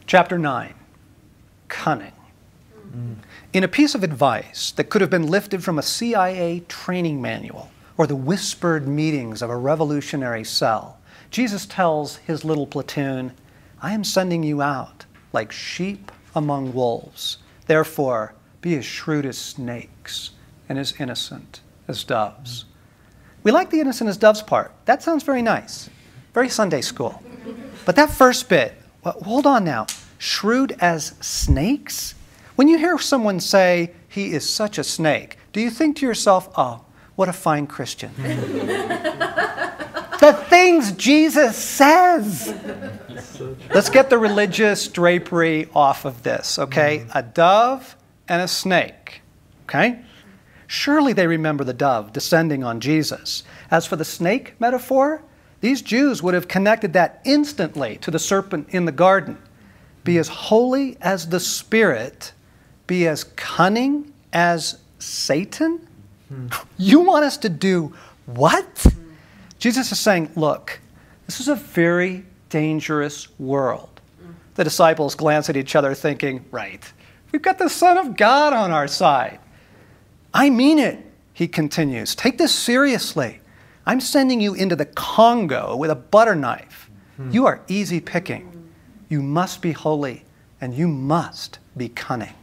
Chapter 9, cunning. In a piece of advice that could have been lifted from a CIA training manual or the whispered meetings of a revolutionary cell, Jesus tells his little platoon, I am sending you out like sheep among wolves. Therefore, be as shrewd as snakes and as innocent as doves. We like the innocent as doves part. That sounds very nice, very Sunday school. But that first bit, well, hold on now. Shrewd as snakes? When you hear someone say, he is such a snake, do you think to yourself, oh, what a fine Christian? The things Jesus says. Let's get the religious drapery off of this, okay? A dove and a snake, okay? Surely they remember the dove descending on Jesus. As for the snake metaphor, these Jews would have connected that instantly to the serpent in the garden. Be as holy as the Spirit, be as cunning as Satan? You want us to do what? Jesus is saying, look, this is a very dangerous world. The disciples glance at each other thinking, right, we've got the Son of God on our side. I mean it, he continues. Take this seriously. I'm sending you into the Congo with a butter knife. You are easy picking. You must be holy, and you must be cunning.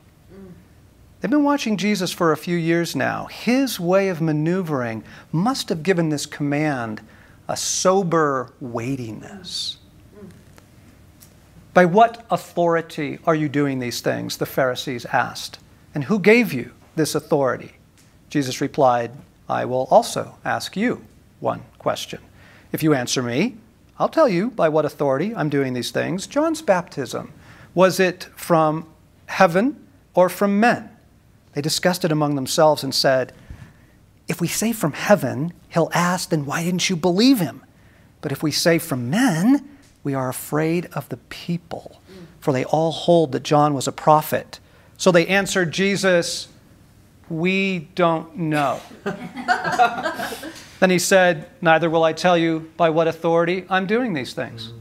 They've been watching Jesus for a few years now. His way of maneuvering must have given this command a sober weightiness. By what authority are you doing these things? The Pharisees asked. And who gave you this authority? Jesus replied, I will also ask you one question. If you answer me, I'll tell you by what authority I'm doing these things. John's baptism, was it from heaven or from men? They discussed it among themselves and said, if we say from heaven, he'll ask, then why didn't you believe him? But if we say from men, we are afraid of the people, for they all hold that John was a prophet. So they answered Jesus, we don't know. Then he said, neither will I tell you by what authority I'm doing these things.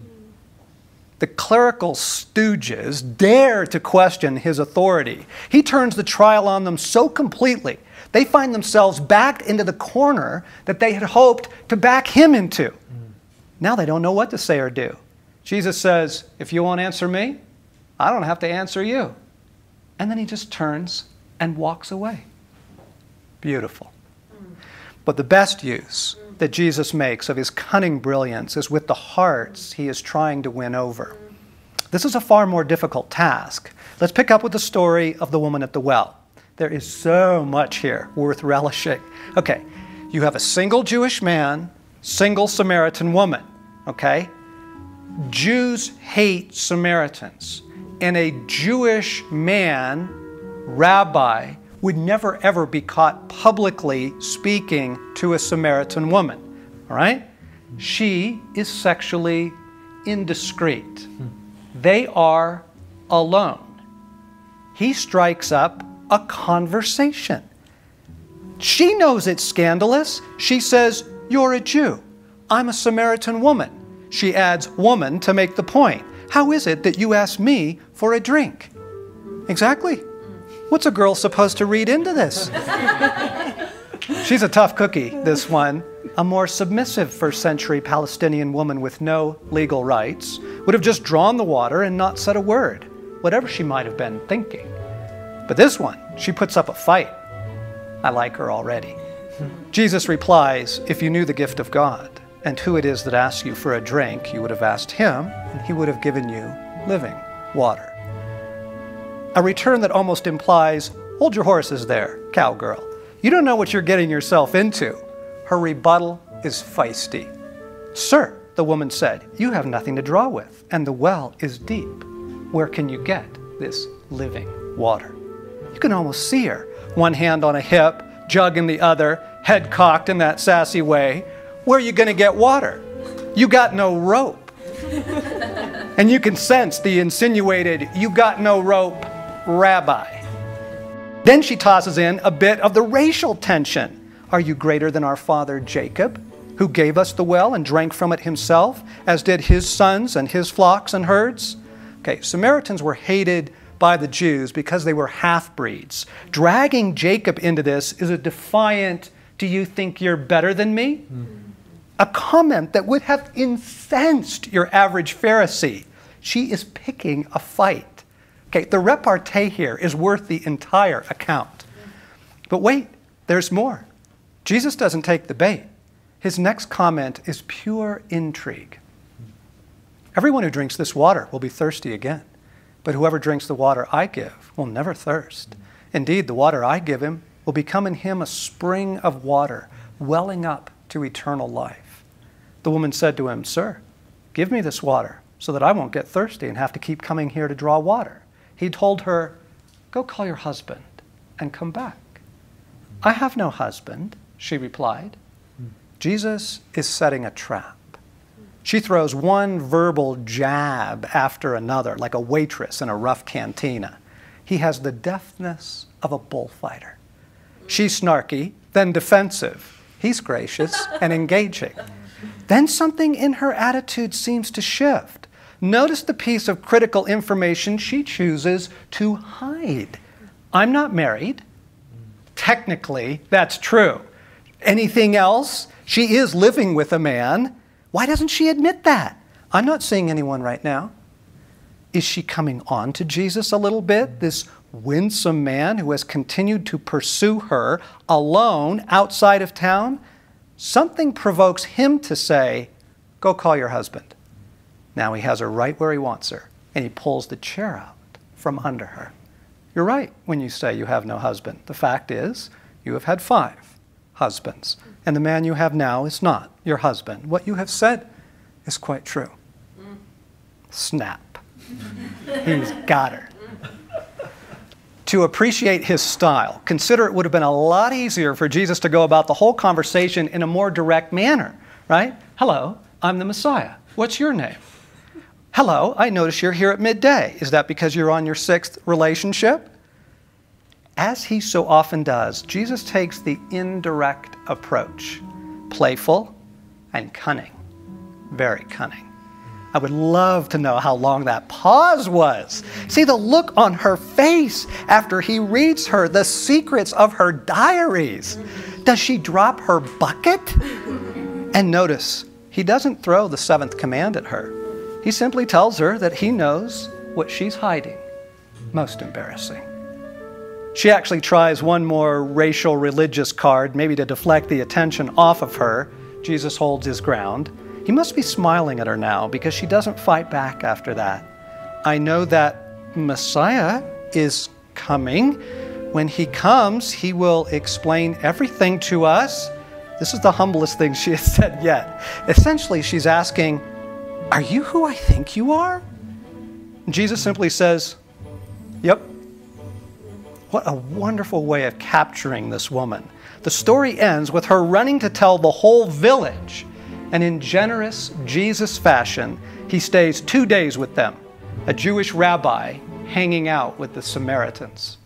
The clerical stooges dare to question his authority. He turns the trial on them so completely, they find themselves backed into the corner that they had hoped to back him into. Now they don't know what to say or do. Jesus says, if you won't answer me, I don't have to answer you. And then he just turns and walks away. Beautiful. But the best use that Jesus makes of his cunning brilliance is with the hearts he is trying to win over. This is a far more difficult task. Let's pick up with the story of the woman at the well. There is so much here worth relishing. Okay, you have a single Jewish man, single Samaritan woman, okay? Jews hate Samaritans. And a Jewish man, rabbi, would never ever be caught publicly speaking to a Samaritan woman, all right? She is sexually indiscreet. They are alone. He strikes up a conversation. She knows it's scandalous. She says, you're a Jew. I'm a Samaritan woman. She adds woman to make the point. How is it that you ask me for a drink? Exactly. What's a girl supposed to read into this? She's a tough cookie, this one. A more submissive first-century Palestinian woman with no legal rights would have just drawn the water and not said a word, whatever she might have been thinking. But this one, she puts up a fight. I like her already. Jesus replies, if you knew the gift of God and who it is that asks you for a drink, you would have asked him, and he would have given you living water. A return that almost implies, hold your horses there, cowgirl. You don't know what you're getting yourself into. Her rebuttal is feisty. Sir, the woman said, you have nothing to draw with, and the well is deep. Where can you get this living water? You can almost see her, one hand on a hip, jug in the other, head cocked in that sassy way. Where are you going to get water? You got no rope. And you can sense the insinuated, you got no rope, rabbi. Then she tosses in a bit of the racial tension. Are you greater than our father Jacob, who gave us the well and drank from it himself, as did his sons and his flocks and herds? Okay, Samaritans were hated by the Jews because they were half-breeds. Dragging Jacob into this is a defiant, "Do you think you're better than me?" A comment that would have incensed your average Pharisee. She is picking a fight. Okay, the repartee here is worth the entire account. But wait, there's more. Jesus doesn't take the bait. His next comment is pure intrigue. "Everyone who drinks this water will be thirsty again, but whoever drinks the water I give will never thirst. Indeed, the water I give him will become in him a spring of water, welling up to eternal life." The woman said to him, "Sir, give me this water so that I won't get thirsty and have to keep coming here to draw water." He told her, "Go call your husband and come back." "I have no husband," she replied. Jesus is setting a trap. She throws one verbal jab after another, like a waitress in a rough cantina. He has the deftness of a bullfighter. She's snarky, then defensive. He's gracious and engaging. Then something in her attitude seems to shift. Notice the piece of critical information she chooses to hide. "I'm not married." Technically, that's true. Anything else? She is living with a man. Why doesn't she admit that? "I'm not seeing anyone right now." Is she coming on to Jesus a little bit? This winsome man who has continued to pursue her alone outside of town? Something provokes him to say, "Go call your husband." Now he has her right where he wants her, and he pulls the chair out from under her. You're right when you say you have no husband. The fact is, you have had 5 husbands, and the man you have now is not your husband. What you have said is quite true. Snap. He's got her. To appreciate his style, consider it would have been a lot easier for Jesus to go about the whole conversation in a more direct manner, right? "Hello, I'm the Messiah. What's your name?" "Hello, I notice you're here at midday. Is that because you're on your 6th relationship?" As he so often does, Jesus takes the indirect approach, playful and cunning, very cunning. I would love to know how long that pause was. See the look on her face after he reads her the secrets of her diaries. Does she drop her bucket? And notice, he doesn't throw the 7th command at her. He simply tells her that he knows what she's hiding. Most embarrassing. She actually tries one more racial religious card, maybe to deflect the attention off of her. Jesus holds his ground. He must be smiling at her now because she doesn't fight back after that. "I know that Messiah is coming. When he comes, he will explain everything to us." This is the humblest thing she has said yet. Essentially, she's asking, "Are you who I think you are?" And Jesus simply says, "Yep." What a wonderful way of capturing this woman. The story ends with her running to tell the whole village. And in generous Jesus fashion, he stays 2 days with them, a Jewish rabbi hanging out with the Samaritans.